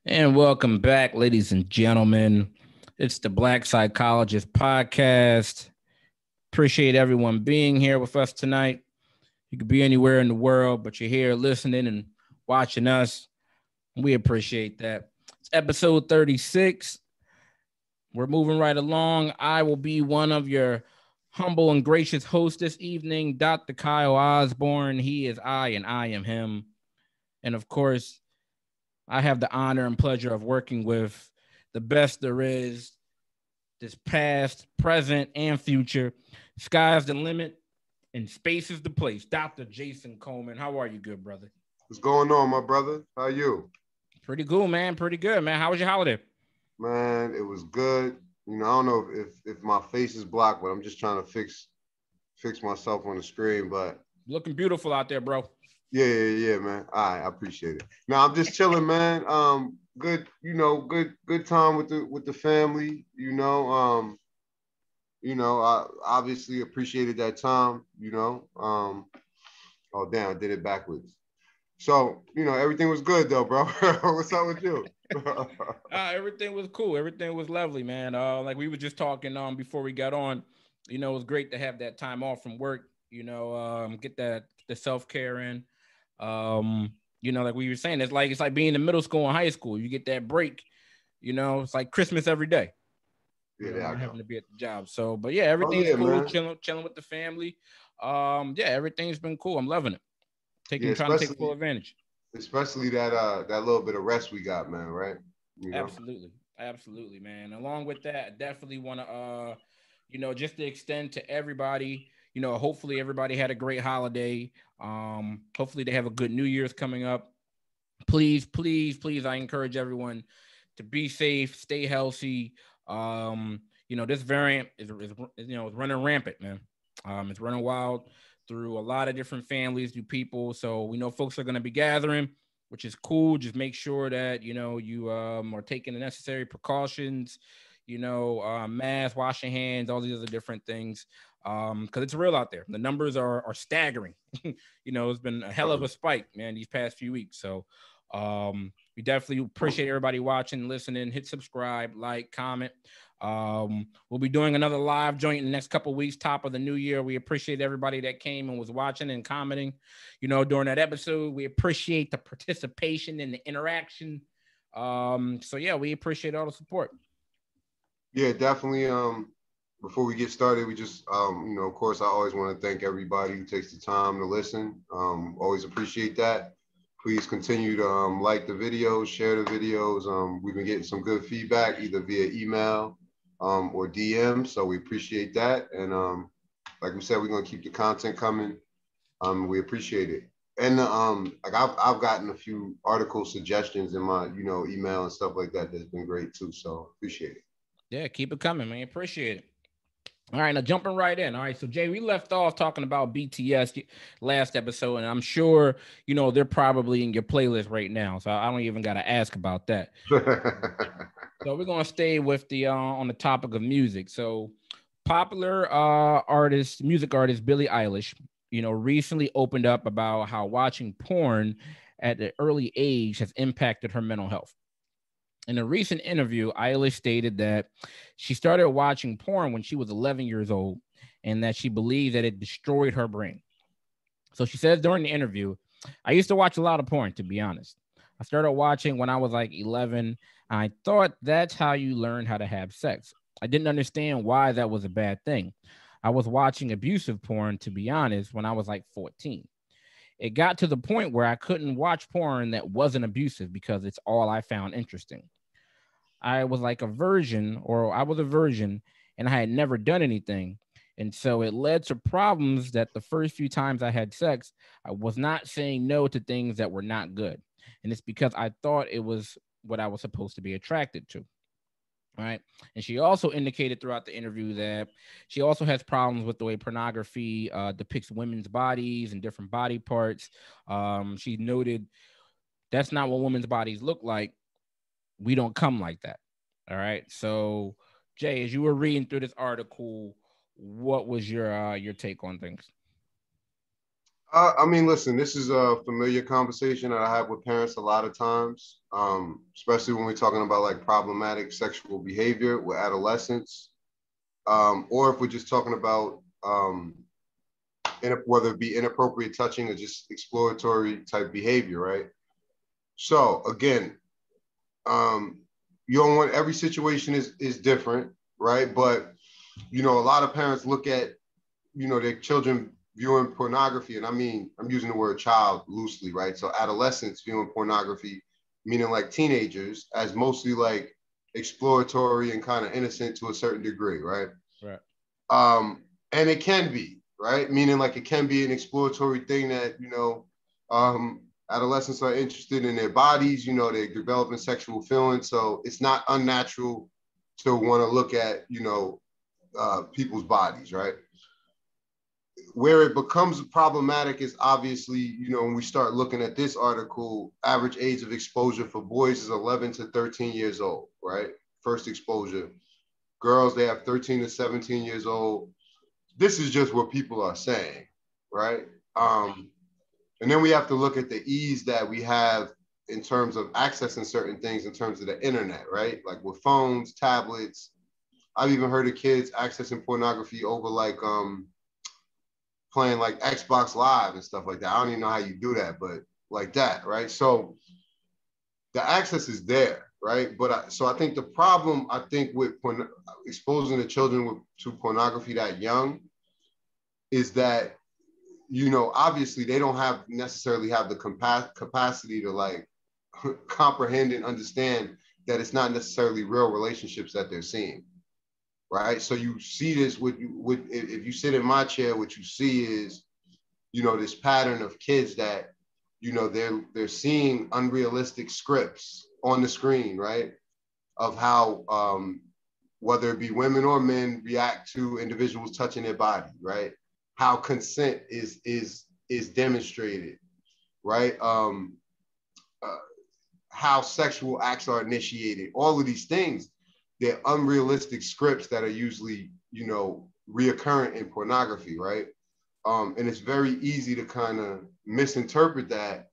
And welcome back, ladies and gentlemen. It's the Black Psychologist Podcast. Appreciate everyone being here with us tonight. You could be anywhere in the world, but you're here listening and watching us. We appreciate that. It's episode 36. We're moving right along. I will be one of your humble and gracious hosts this evening, Dr. Kyle Osborne. He is I, and I am him. And of course, I have the honor and pleasure of working with the best there is, this past, present, and future. Sky's the limit and space is the place. Dr. Jason Coleman, how are you, good brother? What's going on, my brother? How are you? Pretty cool, man. Pretty good, man. How was your holiday? Man, it was good. I don't know if my face is blocked, but I'm just trying to fix myself on the screen. But Looking beautiful out there, bro. yeah, man. All right, I appreciate it. Now I'm just chilling, man. Good, good time with the family. I obviously appreciated that time. Oh damn, I did it backwards. So, everything was good though, bro. What's up with you? Everything was cool. Everything was lovely, man. Like we were just talking before we got on. It was great to have that time off from work. Get the self-care in. Like we were saying, it's like being in middle school and high school. You get that break. It's like Christmas every day. Yeah, Not I having know. to be at the job. So, but yeah, Oh everything's yeah, cool. man. Chilling with the family. Yeah, everything's been cool. I'm loving it. Yeah, Trying to take full advantage. especially that little bit of rest we got, man, right? You know? Absolutely. Absolutely, man. Along with that, I definitely want to just to extend to everybody, hopefully everybody had a great holiday. Hopefully they have a good New Year's coming up. Please, please, please, I encourage everyone to be safe, stay healthy. This variant is running rampant, man. It's running wild through a lot of different families, through people. So we know folks are going to be gathering, which is cool. Just make sure that you are taking the necessary precautions. Mask, washing hands, all these other different things. Because it's real out there. The numbers are staggering. It's been a hell of a spike, man, these past few weeks. So we definitely appreciate everybody watching, listening. Hit subscribe, like, comment. We'll be doing another live joint in the next couple of weeks, top of the new year. We appreciate everybody that came and was watching and commenting, during that episode. We appreciate the participation and the interaction. So yeah, we appreciate all the support. Yeah, definitely. Before we get started, we just of course I always want to thank everybody who takes the time to listen. Always appreciate that. Please continue to like the videos, share the videos. We've been getting some good feedback either via email or DM, so we appreciate that. And like we said, we're gonna keep the content coming. We appreciate it. And like I've gotten a few article suggestions in my email and stuff like that. That's been great too. So appreciate it. Yeah, keep it coming, man. Appreciate it. All right, now jumping right in. All right, so Jay, we left off talking about BTS last episode, and I'm sure they're probably in your playlist right now. So I don't even got to ask about that. So we're gonna stay with the on the topic of music. So popular music artist Billie Eilish, recently opened up about how watching porn at an early age has impacted her mental health. In a recent interview, Eilish stated that she started watching porn when she was 11 years old and that she believed that it destroyed her brain. So she says during the interview, I used to watch a lot of porn, to be honest. I started watching when I was like 11. And I thought that's how you learn how to have sex. I didn't understand why that was a bad thing. I was watching abusive porn, to be honest, when I was like 14. It got to the point where I couldn't watch porn that wasn't abusive because it's all I found interesting. I was like a virgin, or I was a virgin, and I had never done anything. And so it led to problems that the first few times I had sex, I was not saying no to things that were not good. And it's because I thought it was what I was supposed to be attracted to. Right. And she also indicated throughout the interview that she also has problems with the way pornography depicts women's bodies and different body parts. She noted that's not what women's bodies look like. We don't come like that. All right. So, Jay, as you were reading through this article, what was your take on things? I mean, listen, this is a familiar conversation that I have with parents a lot of times, especially when we're talking about like problematic sexual behavior with adolescents, or if we're just talking about whether it be inappropriate touching or just exploratory type behavior, right? So again, you don't want every situation is different, right? But a lot of parents look at their children viewing pornography, and I mean, I'm using the word child loosely, right? So adolescents viewing pornography, meaning like teenagers, as mostly like exploratory and kind of innocent to a certain degree, right? Right. And it can be, right? Meaning like it can be an exploratory thing that, adolescents are interested in their bodies, they're developing sexual feelings. So it's not unnatural to want to look at, people's bodies, right? Where it becomes problematic is obviously, when we start looking at this article, average age of exposure for boys is 11 to 13 years old, right? First exposure. Girls, they have 13 to 17 years old. This is just what people are saying, right? And then we have to look at the ease that we have in terms of accessing certain things in terms of the internet, right? Like with phones, tablets. I've even heard of kids accessing pornography over like playing like Xbox Live and stuff like that. I don't even know how you do that, but like that, right? So the access is there, right? But I think the problem, I think, with exposing the children to pornography that young is that, obviously they don't necessarily have the capacity to like comprehend and understand that it's not necessarily real relationships that they're seeing, right? So you see this with if you sit in my chair, what you see is, this pattern of kids that, they're seeing unrealistic scripts on the screen, right? Of how whether it be women or men react to individuals touching their body, right? How consent is demonstrated, right? How sexual acts are initiated. All of these things, they're unrealistic scripts that are usually, reoccurrent in pornography, right? And it's very easy to kind of misinterpret that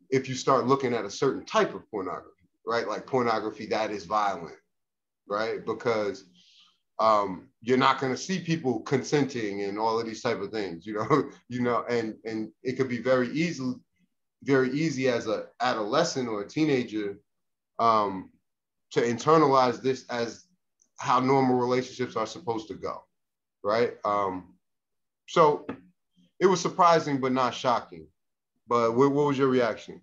if you start looking at a certain type of pornography, right? Like pornography that is violent, right? Because you're not going to see people consenting and all of these type of things, and it could be very easy as an adolescent or a teenager to internalize this as how normal relationships are supposed to go, right? So it was surprising but not shocking. But what was your reaction?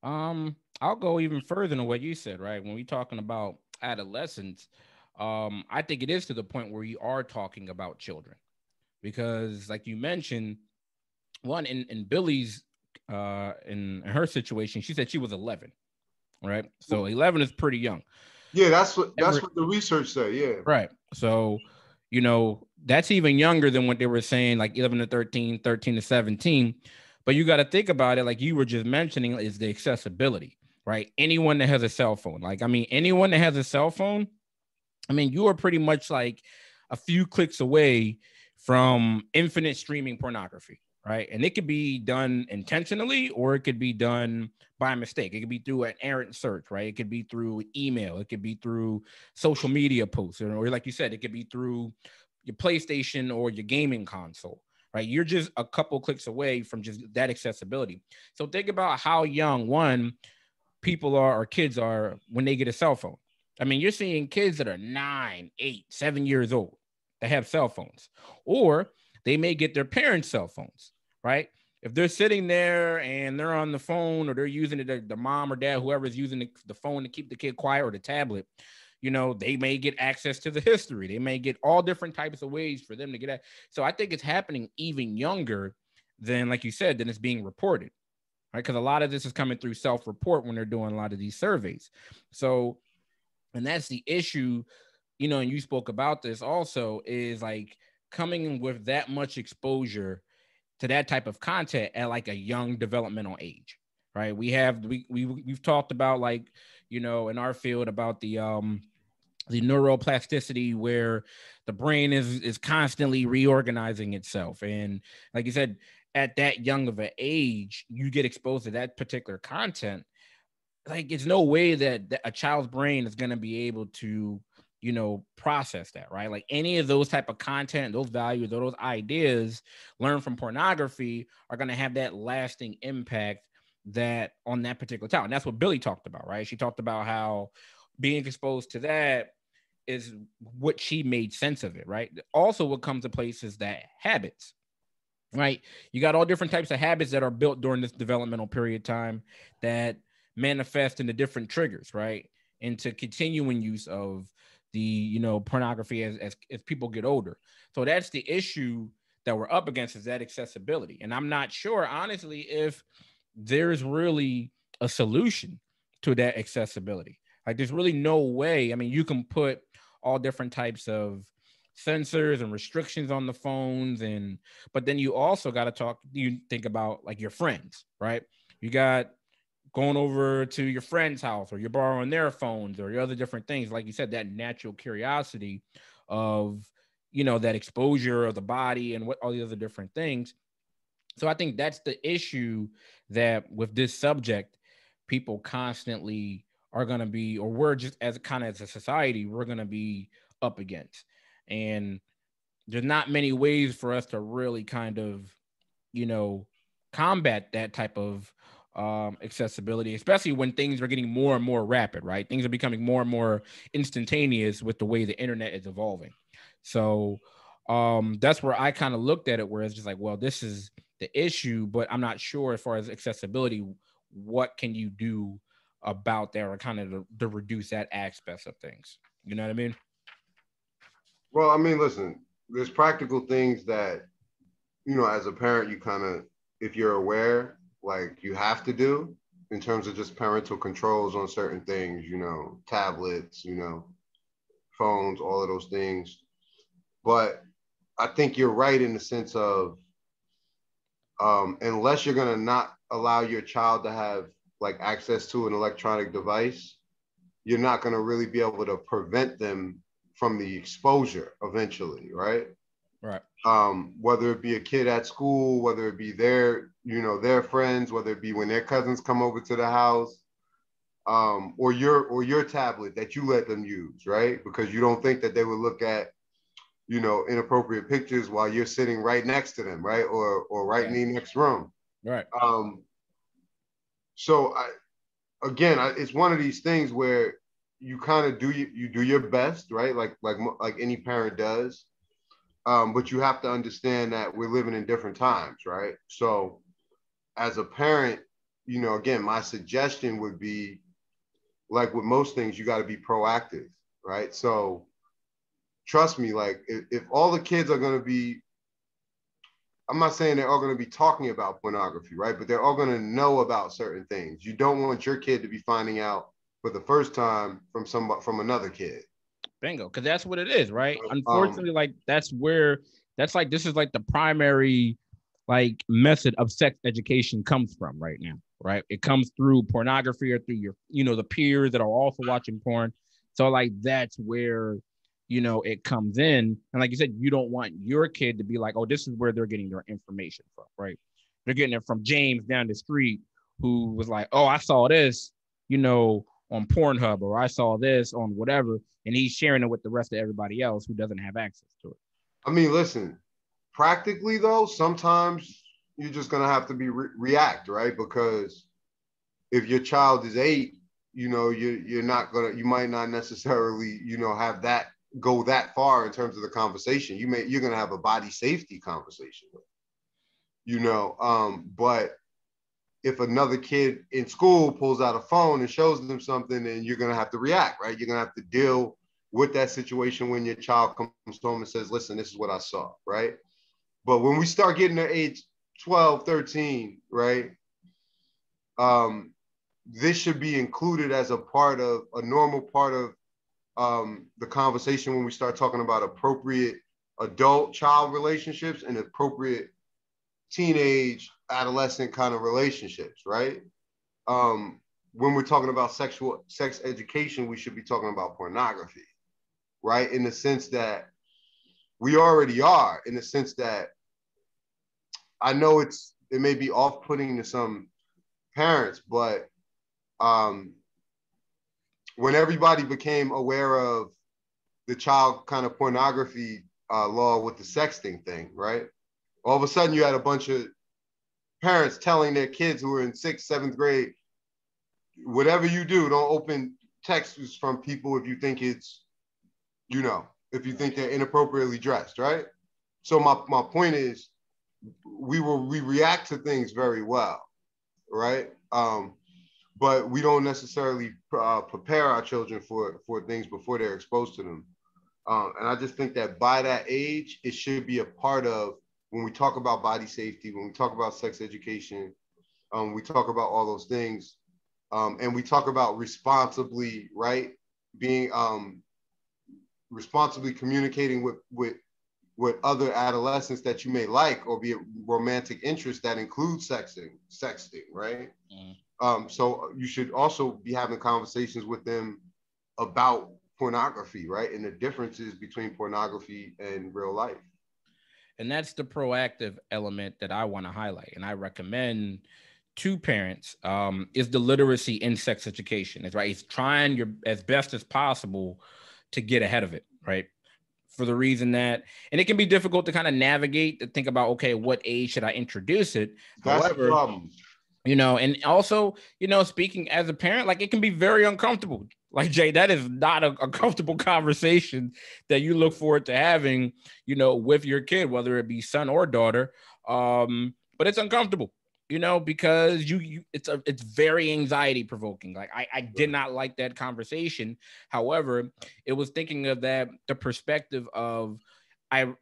I'll go even further than what you said, right? When we're talking about adolescence, I think it is to the point where you are talking about children. Because like you mentioned, one in Billie's in her situation, she said she was 11, right? So 11 is pretty young. Yeah, that's what the research said. Yeah. Right. So, that's even younger than what they were saying, like 11 to 13, 13 to 17. But you got to think about it, like you were just mentioning, is the accessibility, right? Anyone that has a cell phone, anyone that has a cell phone, you are pretty much like a few clicks away from infinite streaming pornography, right? And it could be done intentionally or it could be done by mistake. It could be through an errant search, right? It could be through email. It could be through social media posts, or like you said, it could be through your PlayStation or your gaming console, right? You're just a couple clicks away from just that accessibility. So think about how young people are or kids are when they get a cell phone. You're seeing kids that are 9, 8, 7 years old that have cell phones, or they may get their parents' cell phones, right? If they're sitting there and they're on the phone or they're using it, the mom or dad, whoever's using the phone to keep the kid quiet or the tablet, they may get access to the history. They may get all different types of ways for them to get at. So I think it's happening even younger than, like you said, than it's being reported, right? Because a lot of this is coming through self-report when they're doing a lot of these surveys. So, and that's the issue, and you spoke about this also, is like coming in with that much exposure to that type of content at like a young developmental age, right? We've talked about, like, in our field about the neuroplasticity, where the brain is constantly reorganizing itself. And like you said, at that young of an age, you get exposed to that particular content, like it's no way that a child's brain is going to be able to, you know, process that, right? Like any of those type of content, those values, those ideas learned from pornography are going to have that lasting impact that on that particular child. And that's what Billie talked about, right? She talked about how being exposed to that is what she made sense of it, right? Also, what comes to place is that habits, right? You got all different types of habits that are built during this developmental period of time that manifest into different triggers, right? Into continuing use of the, you know, pornography as people get older. So that's the issue that we're up against, is that accessibility. And I'm not sure, honestly, if there's really a solution to that accessibility. Like there's really no way. I mean, you can put all different types of sensors and restrictions on the phones, and but then you also got to think about like your friends, right? You got going over to your friend's house, or you're borrowing their phones, or your other different things. Like you said, that natural curiosity of, you know, that exposure of the body and what all the other different things. So I think that's the issue, that with this subject, people constantly are going to be, or we're just as kind of as a society, we're going to be up against. And there's not many ways for us to really kind of, you know, combat that type of accessibility, especially when things are getting more and more rapid, right? Things are becoming more and more instantaneous with the way the internet is evolving. So that's where I kind of looked at it, where it's just like, well, this is the issue, but I'm not sure as far as accessibility, what can you do about that, or kind of to reduce that aspect of things. You know what I mean? Well, I mean, listen, there's practical things that, you know, as a parent, you kind of, if you're aware, like you have to do in terms of just parental controls on certain things, you know, tablets, you know, phones, all of those things. But I think you're right in the sense of, unless you're going to not allow your child to have like access to an electronic device, you're not going to really be able to prevent them from the exposure eventually, right? Right. Whether it be a kid at school, whether it be their, you know, their friends, whether it be when their cousins come over to the house, or your tablet that you let them use, right? Because you don't think that they would look at, you know, inappropriate pictures while you're sitting right next to them, right? Or right in the next room. Right. So it's one of these things where you kind of you do your best, right? Like any parent does. But you have to understand that we're living in different times, right? So as a parent, you know, again, my suggestion would be, like with most things, you got to be proactive, right? So trust me, like if all the kids are going to be, I'm not saying they're all going to be talking about pornography, right? But they're all going to know about certain things. You don't want your kid to be finding out for the first time from another kid. Bingo, because that's what it is, right? Unfortunately, like that's like this is like the primary like method of sex education comes from right now, right? It comes through pornography, or through your, you know, the peers that are also watching porn. So like that's where, you know, it comes in. And like you said, you don't want your kid to be like, oh, this is where they're getting their information from, right? They're getting it from James down the street, who was like, oh, I saw this, you know, on Pornhub, or I saw this on whatever, and he's sharing it with the rest of everybody else who doesn't have access to it. I mean, listen, practically though, sometimes you're just gonna have to be react, right? Because if your child is 8, you know, you might not necessarily, you know, have that go that far in terms of the conversation. You're gonna have a body safety conversation, you know. But if another kid in school pulls out a phone and shows them something, then you're gonna have to react, right? You're gonna have to deal with that situation when your child comes home and says, listen, this is what I saw, right? But when we start getting to age 12, 13, right? This should be included as a normal part of the conversation when we start talking about appropriate adult-child relationships and appropriate teenage, adolescent kind of relationships, right? When we're talking about sex education, we should be talking about pornography, right? In the sense that we already are, in the sense that I know it may be off-putting to some parents, but when everybody became aware of the child kind of pornography law with the sexting thing, right? All of a sudden you had a bunch of parents telling their kids who were in 6th, 7th grade, whatever you do, don't open texts from people if you think it's, if you think they're inappropriately dressed, right? So my point is, we react to things very well, right? But we don't necessarily prepare our children for things before they're exposed to them. And I just think that by that age, it should be a part of when we talk about body safety, when we talk about sex education, we talk about all those things, and we talk about responsibly, right? Being responsibly communicating with other adolescents that you may like, or be a romantic interest that includes sexting, right? So you should also be having conversations with them about pornography, right? And the differences between pornography and real life. And that's the proactive element that I want to highlight. And I recommend to parents is the literacy in sex education. It's right. It's trying your as best as possible to get ahead of it, right? For the reason that, and it can be difficult to kind of navigate to think about, okay, what age should I introduce it? That's However, the problem. And also, speaking as a parent, like it can be very uncomfortable. Like Jay, that is not a comfortable conversation that you look forward to having, with your kid, whether it be son or daughter. But it's uncomfortable, because it's very anxiety provoking. Like I did not like that conversation. However, it was thinking of the perspective of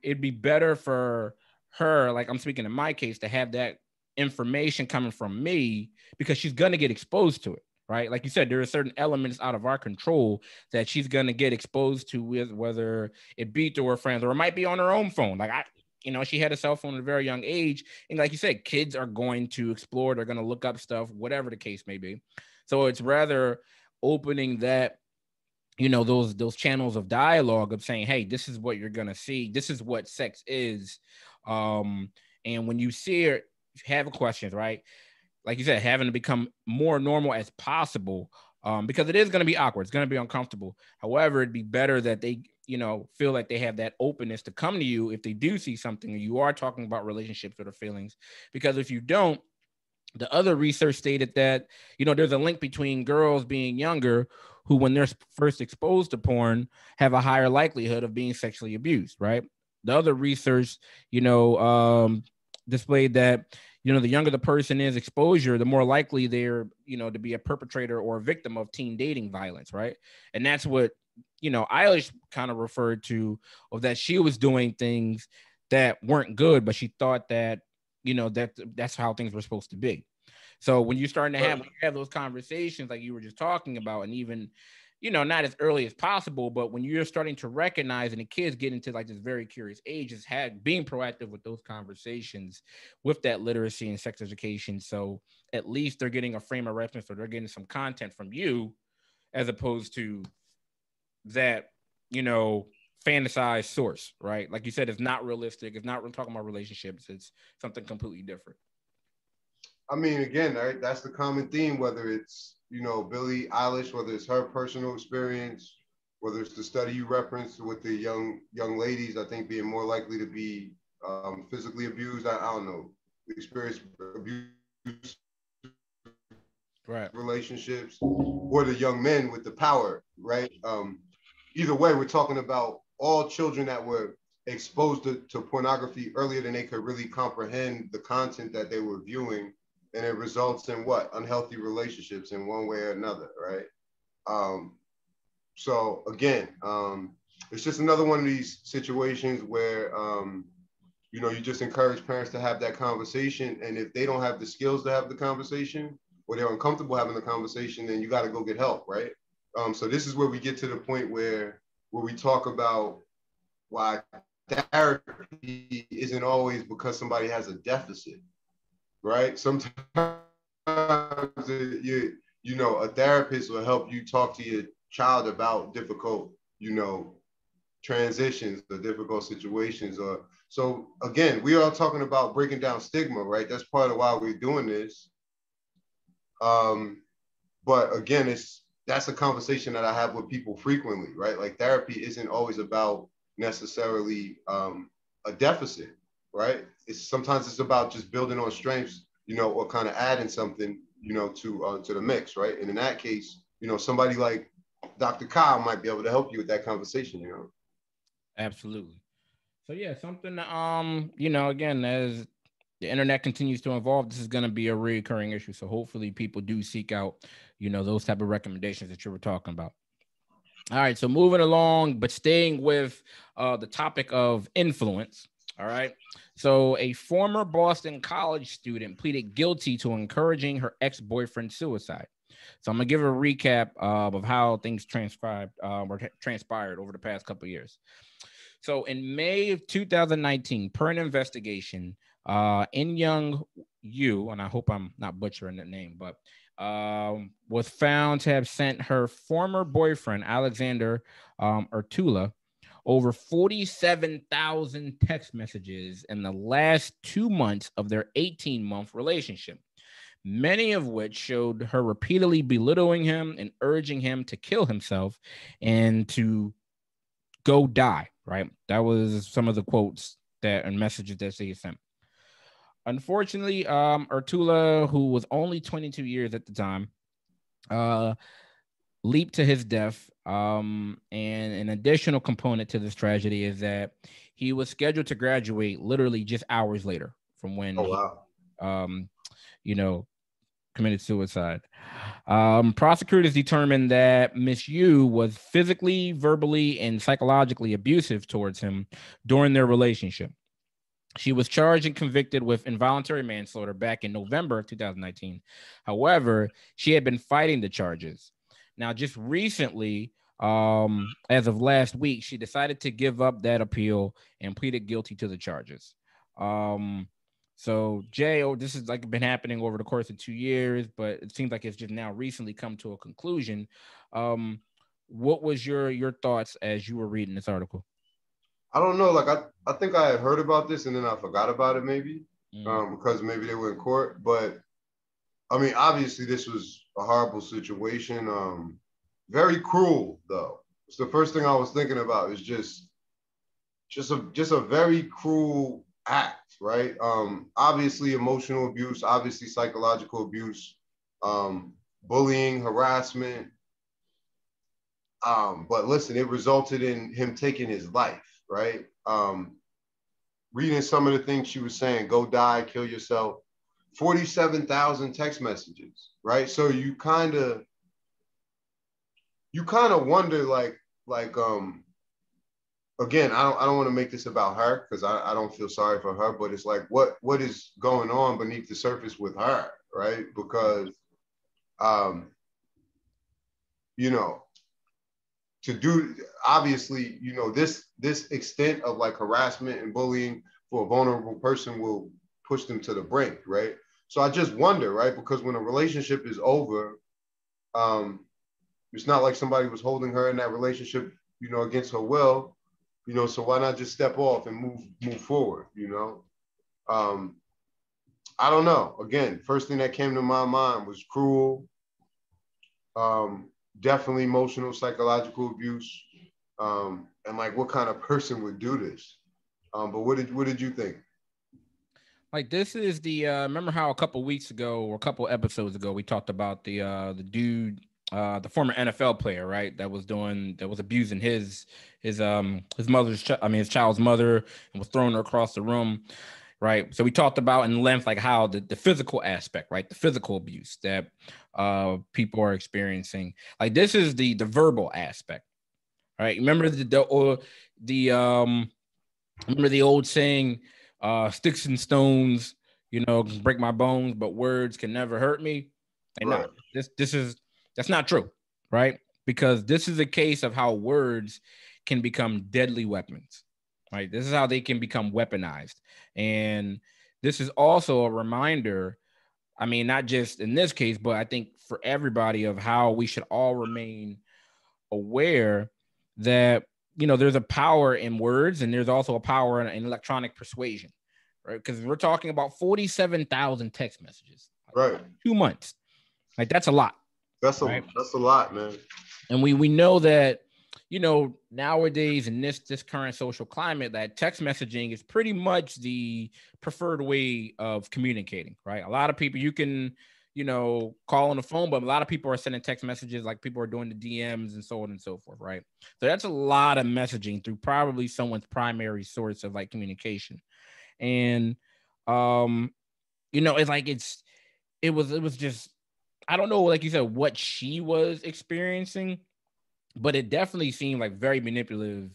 it'd be better for her, like I'm speaking in my case, to have that information coming from me because she's going to get exposed to it, right? Like you said, there are certain elements out of our control that she's going to get exposed to, with whether it be through her friends or it might be on her own phone. Like she had a cell phone at a very young age. And like you said, kids are going to explore, they're going to look up stuff, whatever the case may be. So it's rather opening that, those channels of dialogue of saying, hey, this is what you're going to see. This is what sex is. And when you see it, have questions, right? Like you said, having to become more normal as possible, because it is going to be awkward. It's going to be uncomfortable. However, it'd be better that they, feel like they have that openness to come to you if they do see something and you are talking about relationships or their feelings. Because if you don't, the other research stated that, there's a link between girls being younger who, when they're first exposed to porn, have a higher likelihood of being sexually abused, right? The other research, displayed that, the younger the person is exposure, the more likely they're, to be a perpetrator or a victim of teen dating violence, right? And that's what, Eilish kind of referred to, of that she was doing things that weren't good, but she thought that, that's how things were supposed to be. So when you're starting to have those conversations like you were just talking about, and even, not as early as possible, but when you're starting to recognize and the kids get into like this very curious age, is being proactive with those conversations with that literacy and sex education. So at least they're getting a frame of reference, or they're getting some content from you, as opposed to that, fantasized source, right? Like you said, it's not realistic. It's not really talking about relationships. It's something completely different. I mean, again, right, that's the common theme, whether it's, Billie Eilish, whether it's her personal experience, whether it's the study you referenced with the young ladies, I think being more likely to be physically abused. I don't know, experience abuse, right, relationships, or the young men with the power, right? Either way, we're talking about all children that were exposed to pornography earlier than they could really comprehend the content that they were viewing. And it results in what? Unhealthy relationships in one way or another, right? So again, it's just another one of these situations where, you just encourage parents to have that conversation. And if they don't have the skills to have the conversation, or they're uncomfortable having the conversation, then you got to go get help, right? So this is where we get to the point where we talk about why therapy isn't always because somebody has a deficit, right? Sometimes a therapist will help you talk to your child about difficult, transitions or difficult situations, or So again, we are talking about breaking down stigma, right? That's part of why we're doing this. But again, that's a conversation that I have with people frequently, right? Like therapy isn't always about necessarily a deficit, right? Sometimes it's about just building on strengths, or kind of adding something, to the mix, right? And in that case, somebody like Dr. Kyle might be able to help you with that conversation. Absolutely. So yeah, something again, as the internet continues to evolve, this is going to be a recurring issue. So hopefully people do seek out, those type of recommendations that you were talking about. All right, so moving along, but staying with the topic of influence. All right. So a former Boston College student pleaded guilty to encouraging her ex-boyfriend's suicide. So I'm gonna give a recap of how things transpired over the past couple of years. So in May of 2019, per an investigation, In Young Yu, and I hope I'm not butchering the name, but was found to have sent her former boyfriend, Alexander Ertula, over 47,000 text messages in the last 2 months of their 18-month relationship, many of which showed her repeatedly belittling him and urging him to kill himself and to go die, right? That was some of the quotes and messages that they sent. Unfortunately, Ertula, who was only 22 years at the time, leaped to his death. And an additional component to this tragedy is that he was scheduled to graduate literally just hours later from when he committed suicide. Prosecutors determined that Miss Yu was physically, verbally, and psychologically abusive towards him during their relationship. She was charged and convicted with involuntary manslaughter back in November of 2019. However, she had been fighting the charges. Now, just recently, as of last week, she decided to give up that appeal and pleaded guilty to the charges. So, Jay, this has been happening over the course of 2 years, but it seems like it's just now recently come to a conclusion. What was your thoughts as you were reading this article? I don't know. Like I think I had heard about this and then I forgot about it maybe because maybe they were in court. But I mean, obviously this was a horrible situation. Very cruel though. It's the first thing I was thinking about is just a very cruel act, right? Obviously emotional abuse, obviously psychological abuse, bullying, harassment. But listen, it resulted in him taking his life. Right? Reading some of the things she was saying, go die, kill yourself, 47,000 text messages, right? So you kind of wonder, again, I don't want to make this about her because I don't feel sorry for her, but it's like, what is going on beneath the surface with her, right? Because, to do, obviously, this extent of like harassment and bullying for a vulnerable person will push them to the brink, right? So I just wonder, right? Because when a relationship is over, it's not like somebody was holding her in that relationship, against her will, so why not just step off and move forward, I don't know. Again, first thing that came to my mind was cruel, definitely emotional, psychological abuse, and like what kind of person would do this. But what did you think? Like this is the remember how a couple weeks ago or a couple episodes ago we talked about the dude, the former NFL player, right? That was abusing his his child's mother and was throwing her across the room. Right. So we talked about in length, like how the physical aspect, right? The physical abuse that people are experiencing. Like this is the verbal aspect. Right. Remember remember the old saying, sticks and stones, can break my bones, but words can never hurt me. And Right. that's not true, right? Because this is a case of how words can become deadly weapons. Right. This is how they can become weaponized. And this is also a reminder, I mean, not just in this case, but I think for everybody, of how we should all remain aware that, there's a power in words, and there's also a power in electronic persuasion, right? Because we're talking about 47,000 text messages, right? 2 months, like that's a lot. That's right? That's a lot, man. And we know that, nowadays in this current social climate, that text messaging is pretty much the preferred way of communicating, right? A lot of people you can, call on the phone, but a lot of people are sending text messages, like people are doing the DMs and so on and so forth, right? So that's a lot of messaging through probably someone's primary source of like communication. And it's like it was just, I don't know, like you said, what she was experiencing, but it definitely seemed like very manipulative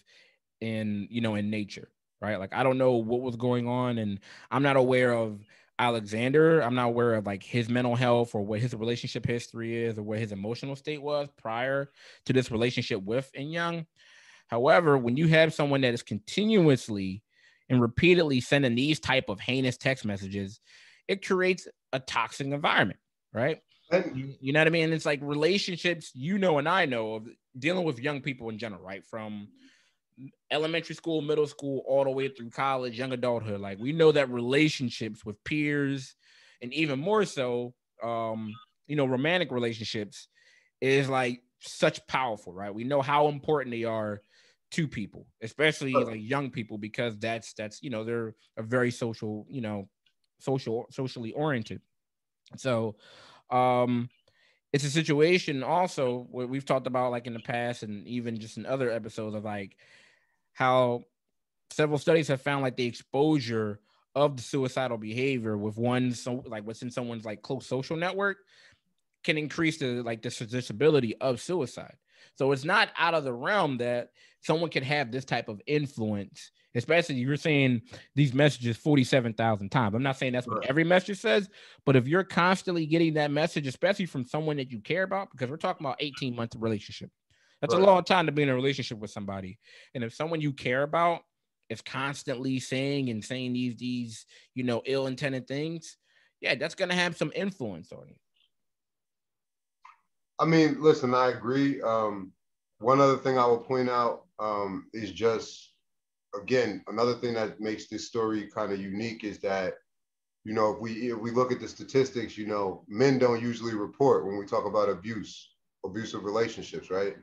in nature, right? Like, I don't know what was going on, and I'm not aware of Alexander. I'm not aware of like his mental health or what his relationship history is or what his emotional state was prior to this relationship with In Young. However, when you have someone that is continuously and repeatedly sending these type of heinous text messages, it creates a toxic environment, right? You know what I mean? And it's like relationships, and I know of dealing with young people in general, right? From elementary school, middle school, all the way through college, young adulthood. Like, we know that relationships with peers, and even more so, romantic relationships is like such powerful, right? We know how important they are to people, especially like young people, because that's they're a very socially oriented. So it's a situation also where we've talked about, like in the past and even just in other episodes, of like how several studies have found like the exposure of the suicidal behavior with like what's in someone's like close social network can increase the susceptibility of suicide. So it's not out of the realm that someone can have this type of influence, especially you're saying these messages 47,000 times. I'm not saying that's what every message says, but if you're constantly getting that message, especially from someone that you care about, because we're talking about 18 months of relationship, that's a long time to be in a relationship with somebody. And if someone you care about is constantly saying these ill-intended things, yeah, that's going to have some influence on you. I mean, listen, I agree. One other thing I will point out is just, again, another thing that makes this story kind of unique is that, if we look at the statistics, men don't usually report when we talk about abusive relationships, right?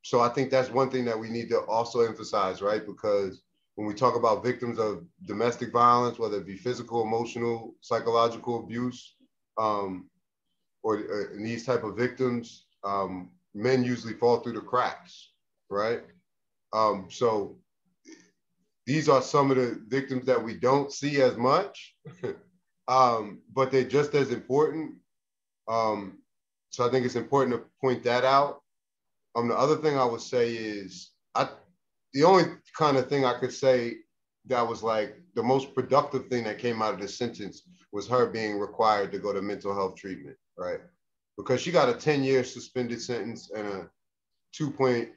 So I think that's one thing that we need to also emphasize, right? Because when we talk about victims of domestic violence, whether it be physical, emotional, psychological abuse, or these type of victims, men usually fall through the cracks, right? So these are some of the victims that we don't see as much, but they're just as important. So I think it's important to point that out. The other thing I would say is, the only kind of thing I could say that was like the most productive thing that came out of this sentence was her being required to go to mental health treatment, right? Because she got a 10-year suspended sentence and she got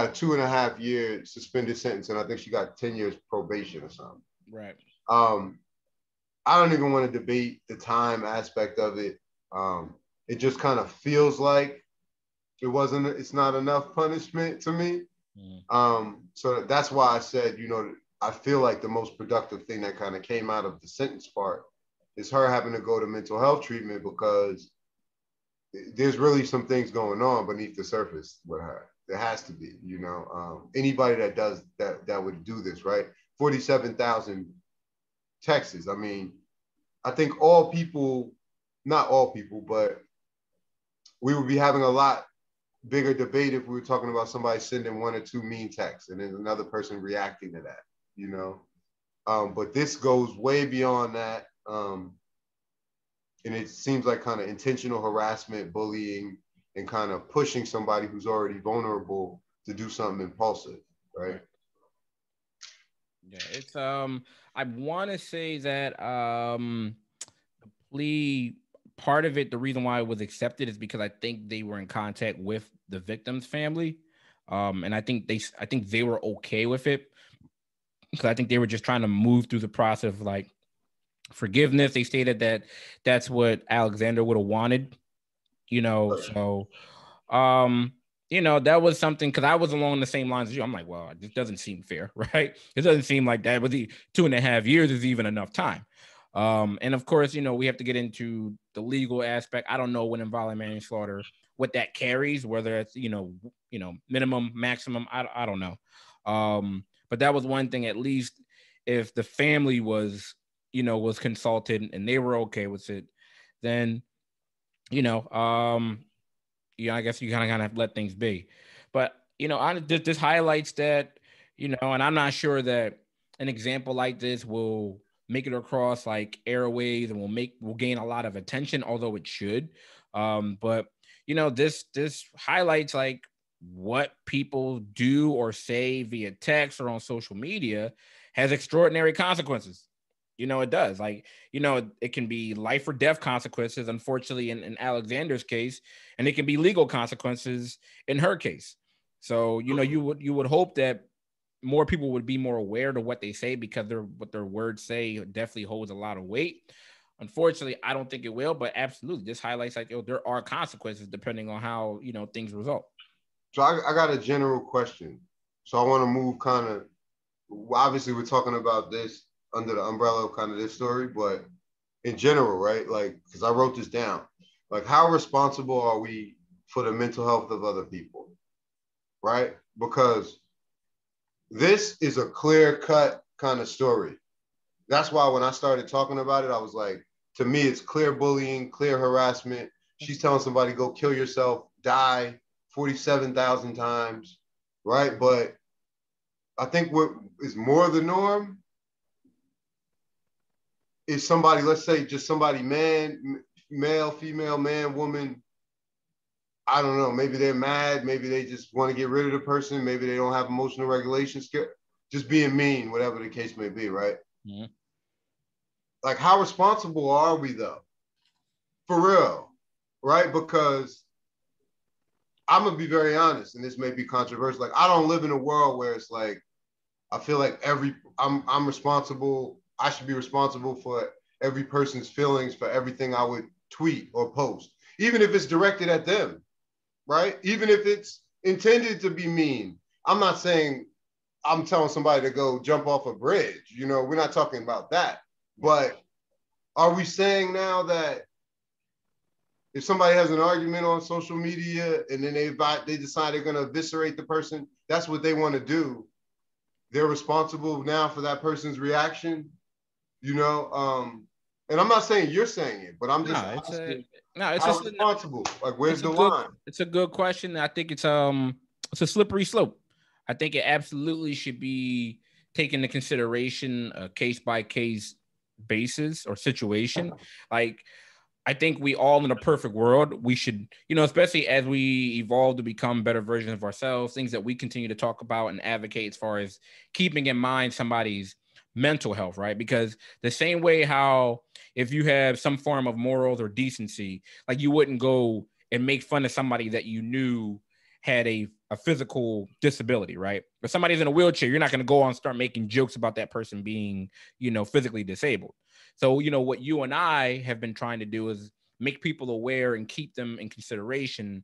a 2.5-year suspended sentence, and I think she got 10 years probation or something. Right. I don't even want to debate the time aspect of it. It just kind of feels like it's not enough punishment to me. So that's why I said, I feel like the most productive thing that kind of came out of the sentence part is her having to go to mental health treatment, because there's really some things going on beneath the surface with her. There has to be, anybody that does that would do this, right? 47,000 texts. I mean, I think not all people, but we would be having a lot bigger debate if we were talking about somebody sending 1 or 2 mean texts and then another person reacting to that, but this goes way beyond that. And it seems like kind of intentional harassment, bullying, and kind of pushing somebody who's already vulnerable to do something impulsive, right? Yeah, it's I want to say that the plea, part of it, the reason why it was accepted is because I think they were in contact with the victim's family, and I think they were okay with it, because I think they were just trying to move through the process of like forgiveness. They stated that that's what Alexander would have wanted, so you know, that was something, because I was along the same lines as you. I'm like, well, this doesn't seem fair, right? It doesn't seem like that was 2.5 years is even enough time. And of course, you know, we have to get into the legal aspect. I don't know what involuntary manslaughter, what that carries, whether it's, minimum, maximum. I don't know. But that was one thing, at least if the family was, was consulted and they were okay with it, then, you know, I guess you kind of let things be. But this highlights that, and I'm not sure that an example like this will make it across like airways and will gain a lot of attention, although it should. But this highlights like what people do or say via text or on social media has extraordinary consequences. It does. Like, it can be life or death consequences, unfortunately, in Alexander's case, and it can be legal consequences in her case. So, you would hope that more people would be more aware to what they say, because what their words say definitely holds a lot of weight. Unfortunately, I don't think it will, but absolutely, this highlights like, there are consequences depending on how, things result. So I got a general question. So I want to move kind of, obviously we're talking about this under the umbrella of kind of this story, but in general, right? Like, because I wrote this down. Like, how responsible are we for the mental health of other people, right? Because this is a clear-cut kind of story. That's why when I started talking about it, I was like, to me, it's clear bullying, clear harassment. She's telling somebody, go kill yourself, die 47,000 times, right? But I think what is more the norm is somebody, let's say just somebody, man, male, female, man, woman, I don't know, maybe they're mad, maybe they just want to get rid of the person, maybe they don't have emotional regulation skill, just being mean, whatever the case may be, right? Mm-hmm. Like, how responsible are we though? For real, right? Because I'm gonna be very honest, and this may be controversial. Like, I don't live in a world where it's like, I feel like I'm responsible. I should be responsible for every person's feelings, for everything I would tweet or post, even if it's directed at them, right? Even if it's intended to be mean. I'm not saying I'm telling somebody to go jump off a bridge. We're not talking about that. But are we saying now that if somebody has an argument on social media and then they decide they're going to eviscerate the person, that's what they want to do, they're responsible now for that person's reaction, and I'm not saying you're saying it, but I'm just asking, how responsible? Like, where's the line? It's a good question. I think it's a slippery slope. I think it absolutely should be taken into consideration a case by case basis or situation. Like, I think we all, in a perfect world, we should, especially as we evolve to become better versions of ourselves, things that we continue to talk about and advocate as far as keeping in mind somebody's mental health, right? Because the same way how if you have some form of morals or decency, like, you wouldn't go and make fun of somebody that you knew had a physical disability, right? If somebody's in a wheelchair, you're not going to go on and start making jokes about that person being, physically disabled. So, what you and I have been trying to do is make people aware and keep them in consideration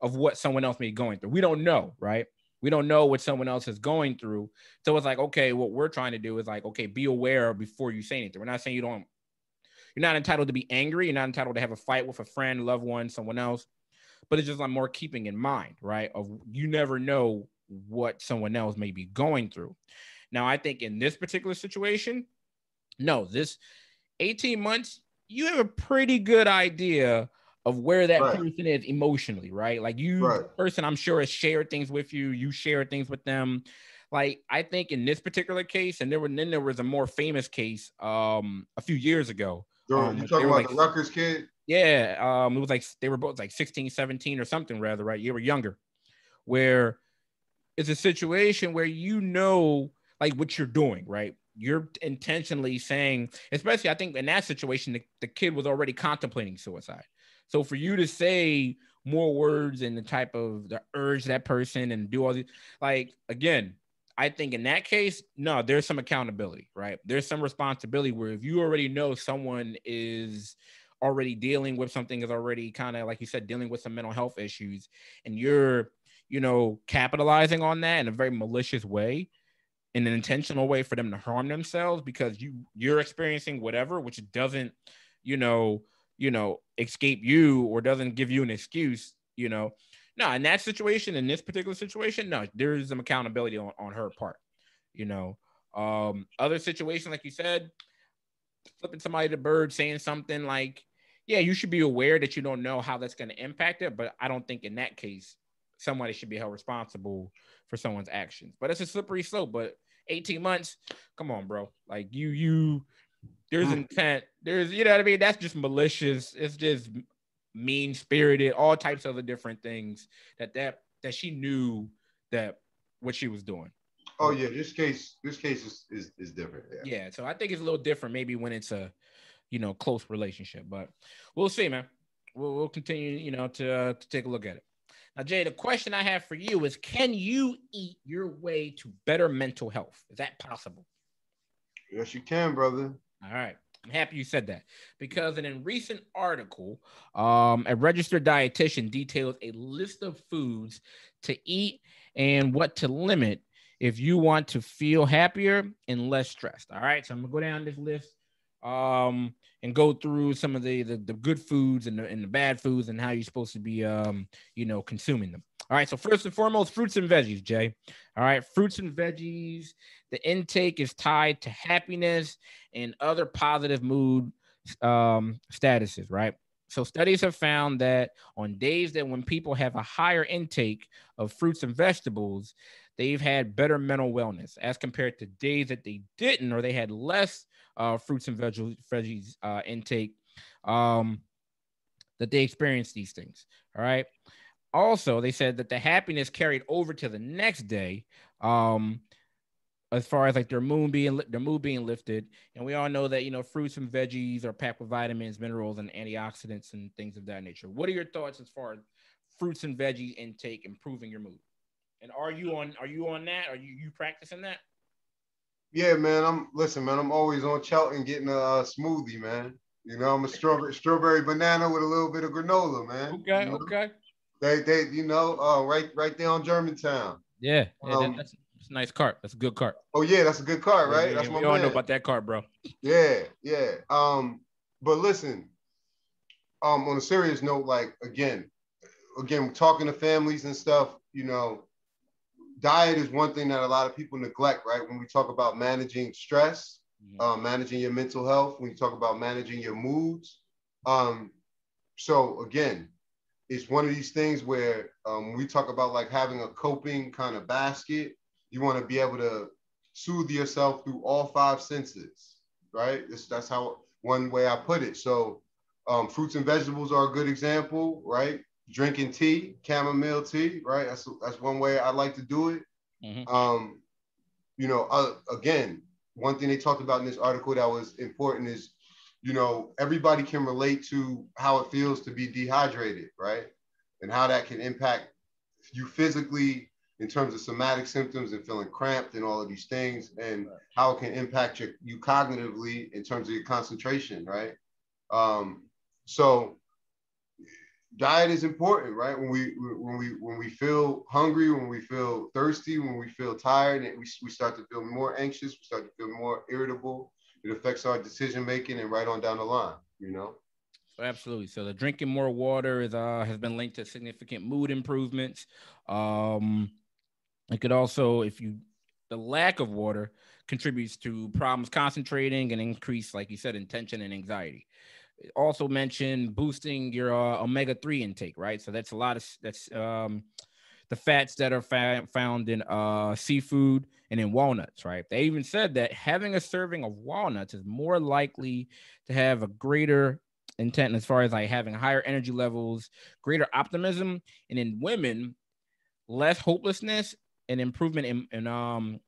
of what someone else may be going through. We don't know, right? We don't know what someone else is going through. So it's like, okay, what we're trying to do is like, okay, be aware before you say anything. We're not saying you're not entitled to be angry. You're not entitled to have a fight with a friend, loved one, someone else. But it's just like more keeping in mind, right? Of you never know what someone else may be going through. Now, I think in this particular situation, no, this 18 months, you have a pretty good idea of where that person is emotionally, right? Like, the person, I'm sure, has shared things with you. You share things with them. Like, I think in this particular case, and then there was a more famous case a few years ago. You talking about the Rutgers kid? Yeah. It was like they were both like 16, 17 or something, rather, right? You were younger, where it's a situation where like what you're doing, right? You're intentionally saying, especially I think in that situation, the kid was already contemplating suicide. So for you to say more words and the urge that person and do all these, like, again, I think in that case, no, there's some accountability, right? There's some responsibility where if you already know someone is already dealing with something, is already kind of, like you said, dealing with some mental health issues, and you're capitalizing on that in a very malicious way, in an intentional way for them to harm themselves because you're experiencing whatever, which doesn't, escape you or doesn't give you an excuse, No, in that situation, in this particular situation, no, there is some accountability on her part, Other situation, like you said, flipping somebody the bird, saying something like, yeah, you should be aware that you don't know how that's going to impact it. But I don't think in that case, somebody should be held responsible for someone's actions. But it's a slippery slope. But 18 months, come on, bro. Like there's intent. There's, you know what I mean? That's just malicious. It's just mean spirited, all types of other different things that she knew that what she was doing. Oh yeah, this case is different. Yeah, so I think it's a little different maybe when it's a close relationship, but we'll see, man. We'll continue, to take a look at it. Now, Jay, the question I have for you is, can you eat your way to better mental health? Is that possible? Yes, you can, brother. All right. I'm happy you said that because in a recent article, a registered dietitian details a list of foods to eat and what to limit if you want to feel happier and less stressed. All right. So I'm going to go down this list and go through some of the good foods and the bad foods and how you're supposed to be, consuming them. All right. So first and foremost, fruits and veggies, Jay. All right. Fruits and veggies. The intake is tied to happiness and other positive mood statuses, right? So studies have found that on days that when people have a higher intake of fruits and vegetables, they've had better mental wellness as compared to days that they didn't or they had less fruits and veggies intake, that they experienced these things. All right. Also, they said that the happiness carried over to the next day, as far as like their mood being lifted. And we all know that, fruits and veggies are packed with vitamins, minerals, and antioxidants and things of that nature. What are your thoughts as far as fruits and veggies intake improving your mood? And are you on that? Are you practicing that? Yeah, man. I'm always on Chelton getting a smoothie, man. I'm a strawberry banana with a little bit of granola, man. Okay, okay. They right there on Germantown. Yeah, that's a nice cart. That's a good cart. Oh yeah, that's a good cart, right? Yeah, that's we all know about that cart, bro. Yeah. But listen, on a serious note, like again, talking to families and stuff, diet is one thing that a lot of people neglect, right? When we talk about managing stress, managing your mental health, when you talk about managing your moods. So again, it's one of these things where when we talk about like having a coping kind of basket, you want to be able to soothe yourself through all five senses, right? That's how one way I put it. So fruits and vegetables are a good example, right? Drinking tea, chamomile tea, right? That's one way I like to do it. Mm-hmm. Again, one thing they talked about in this article that was important is, everybody can relate to how it feels to be dehydrated, right? And how that can impact you physically in terms of somatic symptoms and feeling cramped and all of these things, and how it can impact you cognitively in terms of your concentration, right? So diet is important, right? When we feel hungry, when we feel thirsty, when we feel tired, and we start to feel more anxious, we start to feel more irritable. It affects our decision making and right on down the line, Absolutely. So the drinking more water has been linked to significant mood improvements. It could also, the lack of water contributes to problems concentrating and increase, like you said, in tension and anxiety. It also mentioned boosting your omega-3 intake, right? So that's the fats that are found in seafood and in walnuts, right? They even said that having a serving of walnuts is more likely to have a greater intent as far as like having higher energy levels, greater optimism, and in women, less hopelessness and improvement in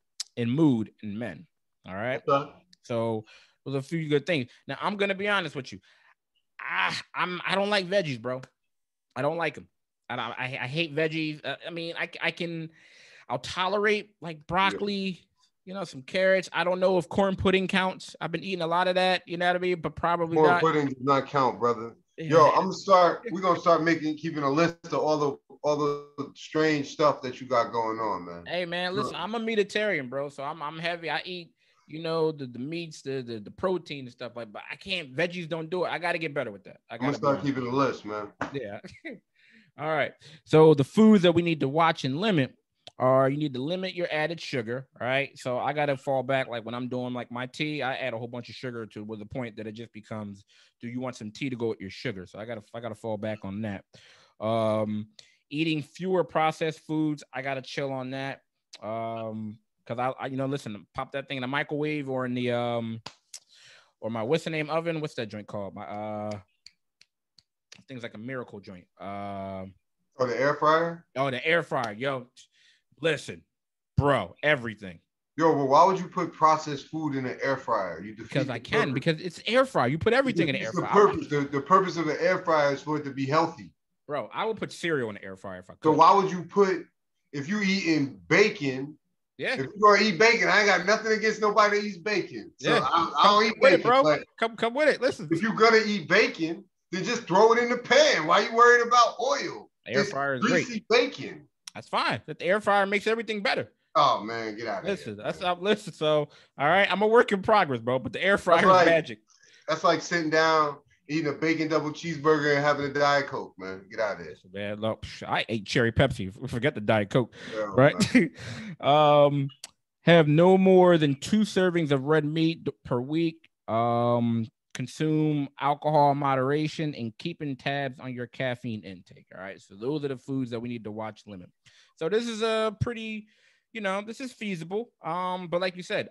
mood in men. All right. Okay. So those are a few good things. Now I'm gonna be honest with you. I don't like veggies, bro. I don't like them. I hate veggies. I'll tolerate like broccoli, some carrots. I don't know if corn pudding counts. I've been eating a lot of that, you know what I mean? But probably corn pudding does not count, brother. Yo, we're gonna start keeping a list of all all the strange stuff that you got going on, man. Hey man, listen, I'm a meatitarian, bro. So I'm heavy. I eat, the meats, the protein and stuff like. But I can't. Veggies don't do it. I got to get better with that. I'm gonna start keeping a list, man. Yeah. All right. So the foods that we need to watch and limit are you need to limit your added sugar. All right. So I got to fall back. Like when I'm doing like my tea, I add a whole bunch of sugar to the point that it just becomes, do you want some tea to go with your sugar? So I gotta fall back on that. Eating fewer processed foods. I got to chill on that. Cause I listen, pop that thing in the microwave or in the, or my, what's the name oven? What's that joint called? My, things like a miracle joint. The air fryer. Oh, the air fryer. Yo, listen, bro, everything. Yo, but why would you put processed food in an air fryer? Because I can. Because it's air fryer. You put everything in the air fryer. The purpose of the air fryer is for it to be healthy. Bro, I would put cereal in the air fryer if I could. So why would you put, if you eating bacon? Yeah. If you're gonna eat bacon, I ain't got nothing against nobody that eats bacon. So yeah. I don't eat bacon, bro. Come with it. Listen. If you're gonna eat bacon, then just throw it in the pan. Why are you worried about oil? Air fryer is greasy bacon. That's fine. The air fryer makes everything better. Oh man, get out of here. Listen, listen. So, all right, I'm a work in progress, bro. But the air fryer is magic. That's like sitting down, eating a bacon double cheeseburger and having a Diet Coke, man. Get out of here. Man, look, I ate cherry Pepsi. Forget the Diet Coke, yeah, right? Have no more than 2 servings of red meat per week. Consume alcohol in moderation and keeping tabs on your caffeine intake. All right. So those are the foods that we need to watch limit. So this is a pretty, this is feasible. But like you said,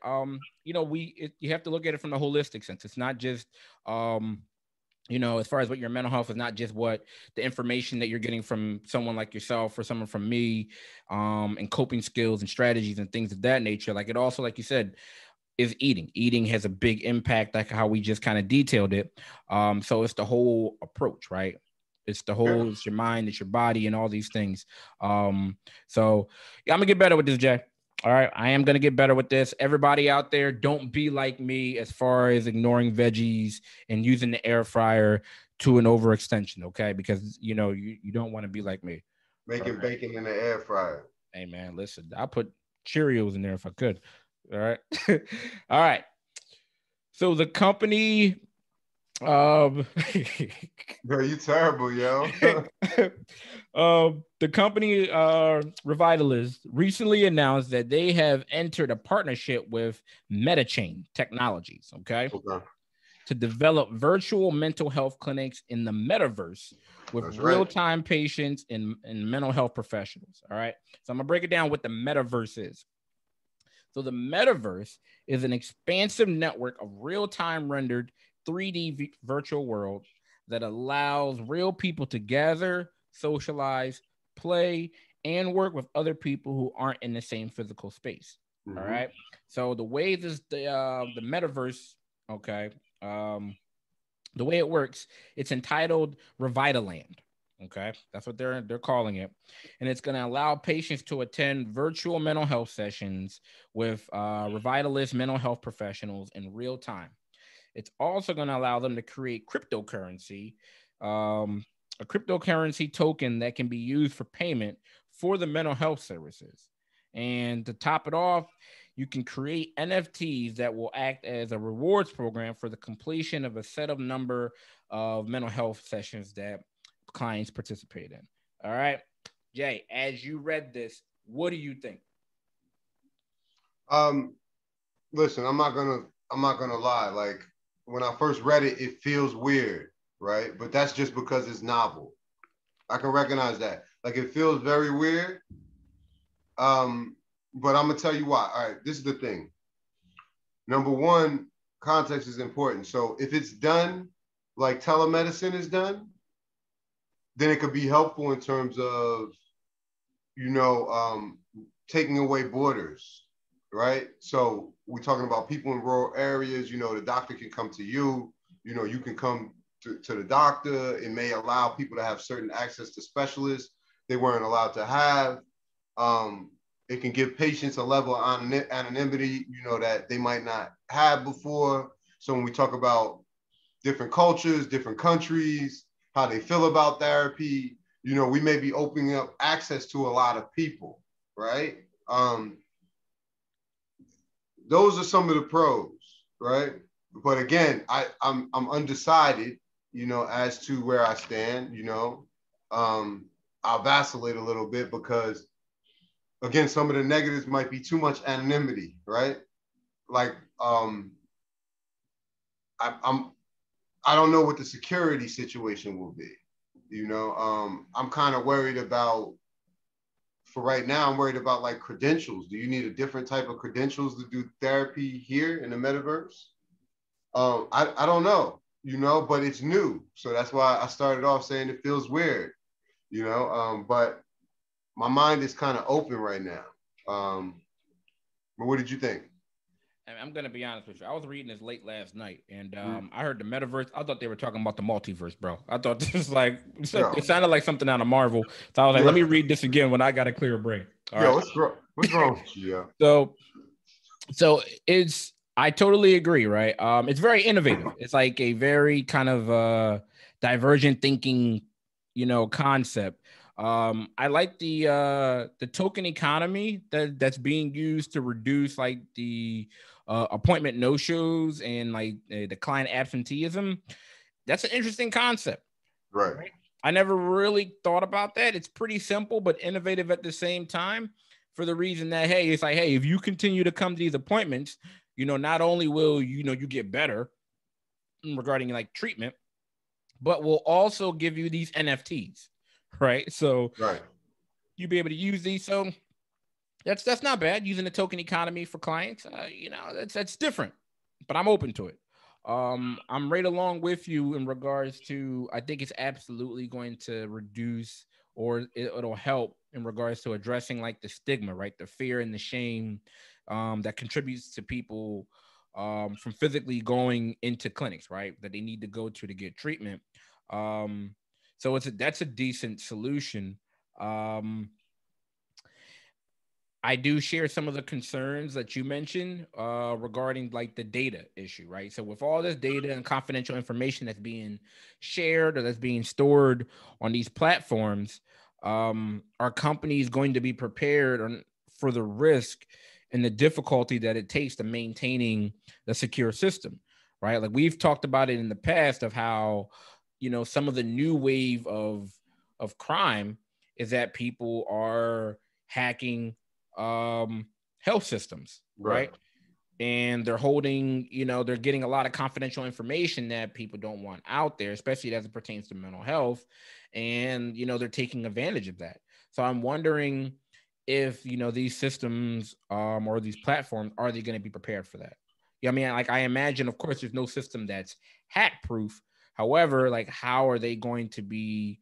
you have to look at it from the holistic sense. It's not just, as far as what your mental health is, not just what the information that you're getting from someone like yourself or someone from me, and coping skills and strategies and things of that nature. Like it also, like you said, is eating. Eating has a big impact, like how we just kind of detailed it. So it's the whole approach, right? It's the whole, it's your mind, it's your body, and all these things. So yeah, I'm gonna get better with this, Jay. All right, I am gonna get better with this. Everybody out there, don't be like me as far as ignoring veggies and using the air fryer to an overextension, okay? Because you don't want to be like me. Making bacon in the air fryer. Hey man, listen, I'll put Cheerios in there if I could. All right. All right. So the company, Bro, you terrible, yo. The company Revitalists recently announced that they have entered a partnership with MetaChain Technologies, okay, to develop virtual mental health clinics in the Metaverse with real-time patients and mental health professionals. All right. So I'm gonna break it down what the Metaverse is. So the Metaverse is an expansive network of real-time rendered 3D virtual world that allows real people to gather, socialize, play, and work with other people who aren't in the same physical space. Mm-hmm. All right. So the way the Metaverse, okay, the way it works, it's entitled Revitaland. Okay, that's what they're calling it, and it's going to allow patients to attend virtual mental health sessions with Revitalist mental health professionals in real time. It's also going to allow them to create cryptocurrency, a cryptocurrency token that can be used for payment for the mental health services. And to top it off, you can create NFTs that will act as a rewards program for the completion of a set of number of mental health sessions that clients participate in. All right, Jay, as you read this, what do you think? Listen, I'm not gonna lie. Like when I first read it, it feels weird, right? But that's just because it's novel. I can recognize that. Like it feels very weird. But I'm gonna tell you why. All right, this is the thing. Number one, context is important. So if it's done like telemedicine is done, then it could be helpful in terms of, taking away borders, right? So we're talking about people in rural areas, the doctor can come to you, you can come to the doctor. It may allow people to have certain access to specialists they weren't allowed to have. It can give patients a level of anonymity, that they might not have before. So when we talk about different cultures, different countries, how they feel about therapy, we may be opening up access to a lot of people, right? Those are some of the pros, right? But again, I'm undecided, as to where I stand. I'll vacillate a little bit because, again, some of the negatives might be too much anonymity, right? Like, I don't know what the security situation will be. I'm kind of worried about, for right now, I'm worried about like credentials. Do you need a different type of credentials to do therapy here in the metaverse? I don't know, but it's new. So that's why I started off saying it feels weird, but my mind is kind of open right now. But what did you think? I'm gonna be honest with you. I was reading this late last night, and I heard the metaverse. I thought they were talking about the multiverse, bro. I thought this was like it sounded like something out of Marvel. So I was like, let me read this again when I got a clear brain. All right. What's wrong with you? So it's I totally agree, right? It's very innovative. It's like a very kind of divergent thinking, concept. I like the token economy that's being used to reduce like the appointment no-shows and like the client absenteeism. That's an interesting concept. Right. I never really thought about that. It's pretty simple, but innovative at the same time, for the reason that, hey, it's like, hey, if you continue to come to these appointments, not only will, you get better regarding like treatment, but we'll also give you these NFTs, right? So you'll be able to use these. So that's not bad, using the token economy for clients. That's different, but I'm open to it. I'm right along with you in regards to, I think it's absolutely going to reduce, or it'll help in regards to addressing like the stigma, right? The fear and the shame that contributes to people from physically going into clinics, right? That they need to go to get treatment. So that's a decent solution. I do share some of the concerns that you mentioned regarding like the data issue, right? So with all this data and confidential information that's being shared or that's being stored on these platforms, are companies going to be prepared for the risk and the difficulty that it takes to maintaining the secure system, right? Like we've talked about it in the past of how, some of the new wave of crime is that people are hacking health systems, right? And they're holding, they're getting a lot of confidential information that people don't want out there, especially as it pertains to mental health. And, they're taking advantage of that. So I'm wondering if, these systems or these platforms, are they going to be prepared for that? Yeah, I mean, like I imagine, of course, there's no system that's hack proof. However, like how are they going to be,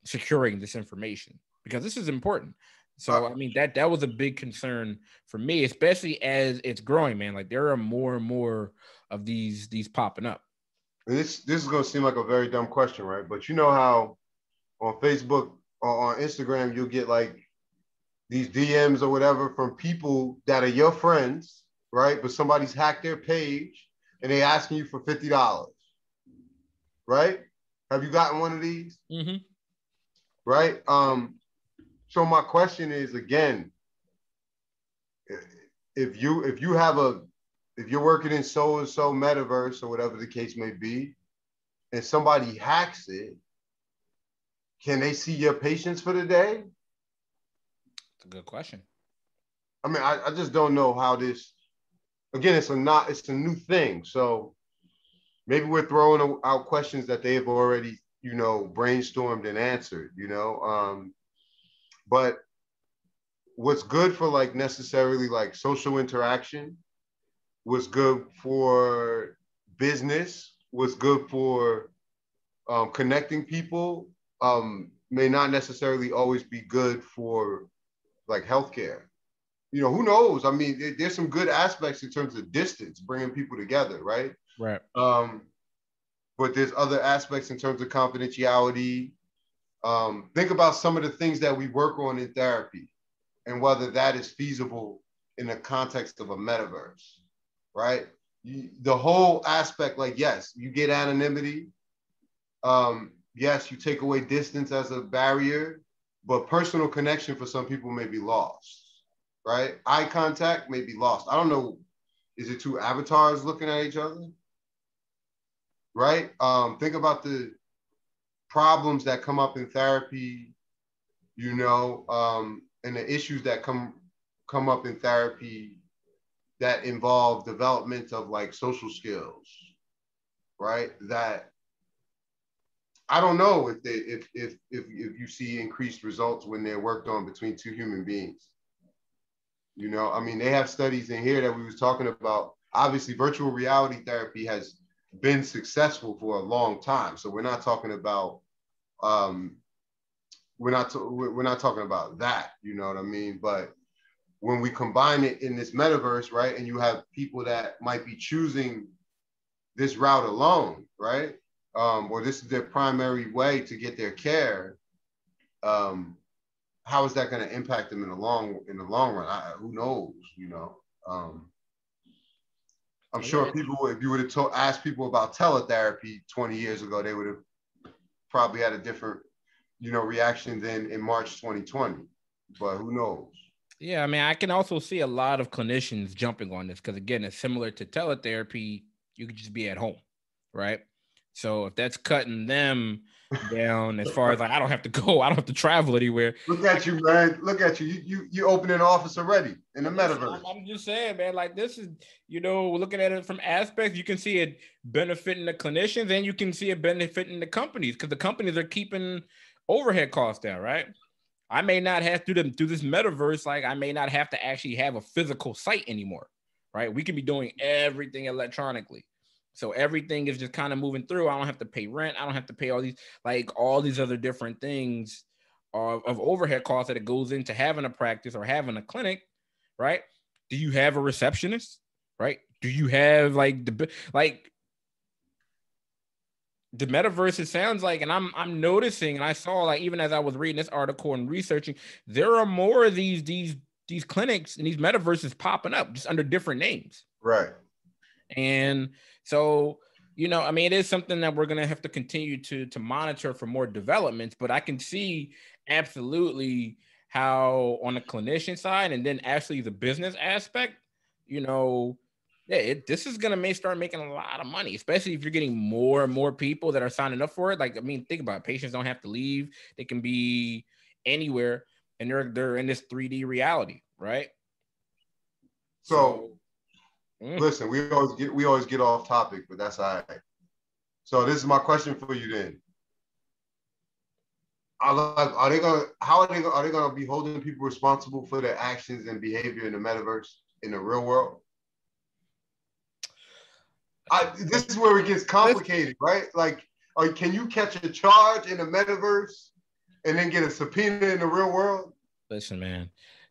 securing this information? Because this is important. So I mean that was a big concern for me, especially as it's growing, man. Like there are more and more of these popping up. And this is gonna seem like a very dumb question, right? But you know how on Facebook or on Instagram you'll get like these DMs or whatever from people that are your friends, right? But somebody's hacked their page and they asking you for $50, right? Have you gotten one of these? Mm-hmm. Right. So my question is again, if you're working in so and so metaverse or whatever the case may be, and somebody hacks it, can they see your patients for the day? That's a good question. I mean, I just don't know how this. Again, it's a new thing, so maybe we're throwing out questions that they have already brainstormed and answered. But what's good for like necessarily like social interaction, what's good for business, what's good for connecting people, may not necessarily always be good for like healthcare. Who knows? I mean, there's some good aspects in terms of distance, bringing people together, right? Right. But there's other aspects in terms of confidentiality. Think about some of the things that we work on in therapy and whether that is feasible in the context of a metaverse, right? The whole aspect, like, yes, you get anonymity. yes, you take away distance as a barrier, but personal connection for some people may be lost, right? Eye contact may be lost. I don't know. Is it two avatars looking at each other? Right? Think about the problems that come up in therapy, and the issues that come up in therapy that involve development of like social skills, right? That I don't know if you see increased results when they're worked on between two human beings. I mean, they have studies in here that we was talking about. Obviously, virtual reality therapy has been successful for a long time. So we're not talking about we're not talking about that, you know what I mean? But when we combine it in this metaverse, right, and you have people that might be choosing this route alone, right, or this is their primary way to get their care, how is that going to impact them in the long run? Who knows, I'm sure people, if you would have asked people about teletherapy 20 years ago, they would have probably had a different, reaction than in March 2020. But who knows? Yeah, I mean, I can also see a lot of clinicians jumping on this because, again, it's similar to teletherapy. You could just be at home, right? So if that's cutting them down as far as like, I don't have to go, I don't have to travel anywhere. Look at you, man. Look at you. You open an office already in the metaverse. I'm just saying, man, like this is, looking at it from aspects, you can see it benefiting the clinicians and you can see it benefiting the companies because the companies are keeping overhead costs down, right? I may not have to do this metaverse. Like I may not have to actually have a physical site anymore, right? We can be doing everything electronically. So everything is just kind of moving through. I don't have to pay rent. I don't have to pay all these other different things of overhead costs that it goes into having a practice or having a clinic, right? Do you have a receptionist, right? Do you have the metaverse, it sounds like, and I'm noticing, and I saw like even as I was reading this article and researching, there are more of these clinics and these metaverses popping up just under different names. Right. And so, I mean, it is something that we're going to have to continue to monitor for more developments, but I can see absolutely how on the clinician side and then actually the business aspect, this is going to start making a lot of money, especially if you're getting more and more people that are signing up for it. Like, I mean, think about it. Patients don't have to leave. They can be anywhere and they're in this 3D reality, right? So listen, we always get off topic, but that's all right. So this is my question for you then. Are they gonna be holding people responsible for their actions and behavior in the metaverse in the real world? This is where it gets complicated, right? Like, can you catch a charge in the metaverse and then get a subpoena in the real world? Listen, man,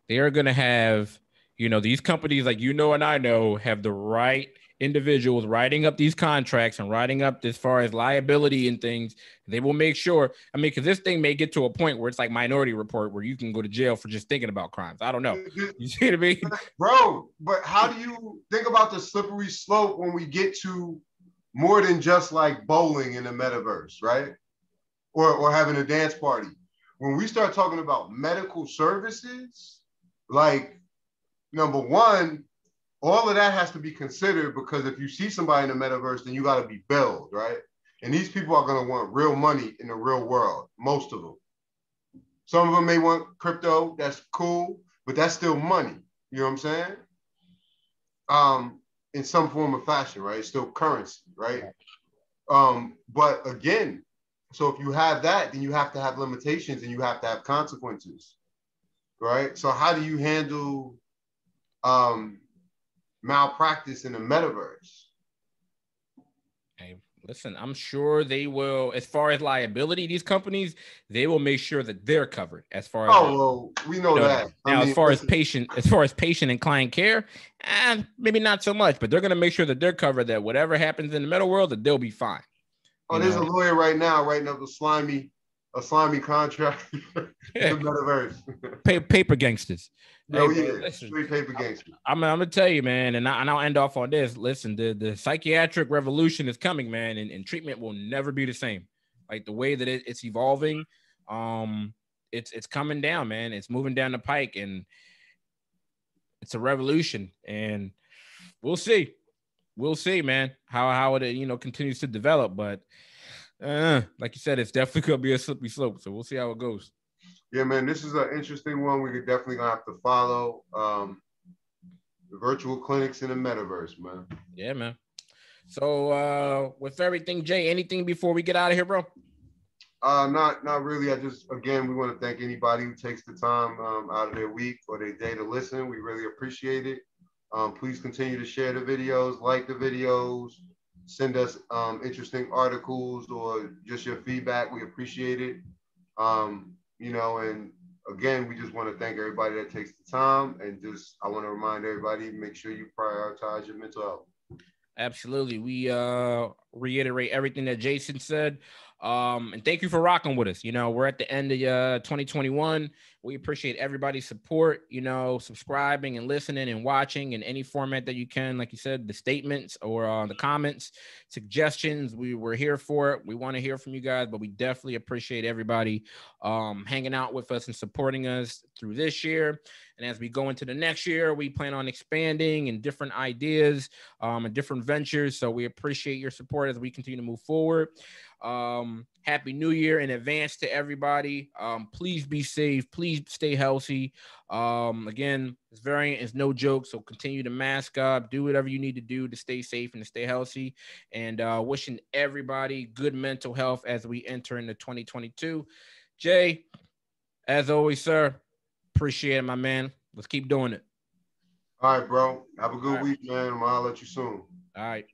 they are gonna have, these companies like and I know have the right individuals writing up these contracts and writing up as far as liability and things. They will make sure. I mean, because this thing may get to a point where it's like Minority Report, where you can go to jail for just thinking about crimes. I don't know. You see what I mean, bro? But how do you think about the slippery slope when we get to more than just like bowling in the metaverse, right? Or having a dance party? When we start talking about medical services, like, number one, all of that has to be considered, because if you see somebody in the metaverse, then you got to be billed, right? And these people are going to want real money in the real world, most of them. Some of them may want crypto, that's cool, but that's still money, you know what I'm saying? In some form of fashion, right? It's still currency, right? But again, so if you have that, then you have to have limitations and you have to have consequences, right? So how do you handle malpractice in the metaverse? Hey, listen, I'm sure they will, as far as liability, these companies, they will make sure that they're covered as far as well, we know that. Now, as far as patient and client care, maybe not so much, but they're gonna make sure that they're covered, that whatever happens in the metal world, that they'll be fine. There's a lawyer right now writing up a slimy contract for the metaverse. Paper gangsters. Oh, yeah, straight paper gangsters. I'm gonna tell you, man, and I'll end off on this. Listen, the psychiatric revolution is coming, man, and treatment will never be the same. like the way that it's evolving, it's coming down, man. It's moving down the pike, and it's a revolution. And we'll see. We'll see, man, how it continues to develop. But like you said, it's definitely gonna be a slippery slope. So we'll see how it goes. Yeah, man, this is an interesting one. We could definitely gonna have to follow. The virtual clinics in the metaverse, man. Yeah, man. So with everything, Jay, anything before we get out of here, bro? Not really. Again, we want to thank anybody who takes the time out of their week or their day to listen. We really appreciate it. Please continue to share the videos, like the videos, send us interesting articles or just your feedback. We appreciate it. And again, we just want to thank everybody that takes the time, and I want to remind everybody, make sure you prioritize your mental health. Absolutely. We reiterate everything that Jason said. And thank you for rocking with us. We're at the end of 2021. We appreciate everybody's support, subscribing and listening and watching in any format that you can. Like you said, the statements or the comments, suggestions, we're here for it. We want to hear from you guys, but we definitely appreciate everybody hanging out with us and supporting us through this year. And as we go into the next year, we plan on expanding and different ideas and different ventures. So we appreciate your support as we continue to move forward. Happy New Year in advance to everybody. Please be safe. Please stay healthy. Again, this variant is no joke. So continue to mask up, do whatever you need to do to stay safe and to stay healthy. And wishing everybody good mental health as we enter into 2022. Jay, as always, sir, appreciate it, my man. Let's keep doing it. All right, bro. Have a good week, man. I'll let you soon. All right.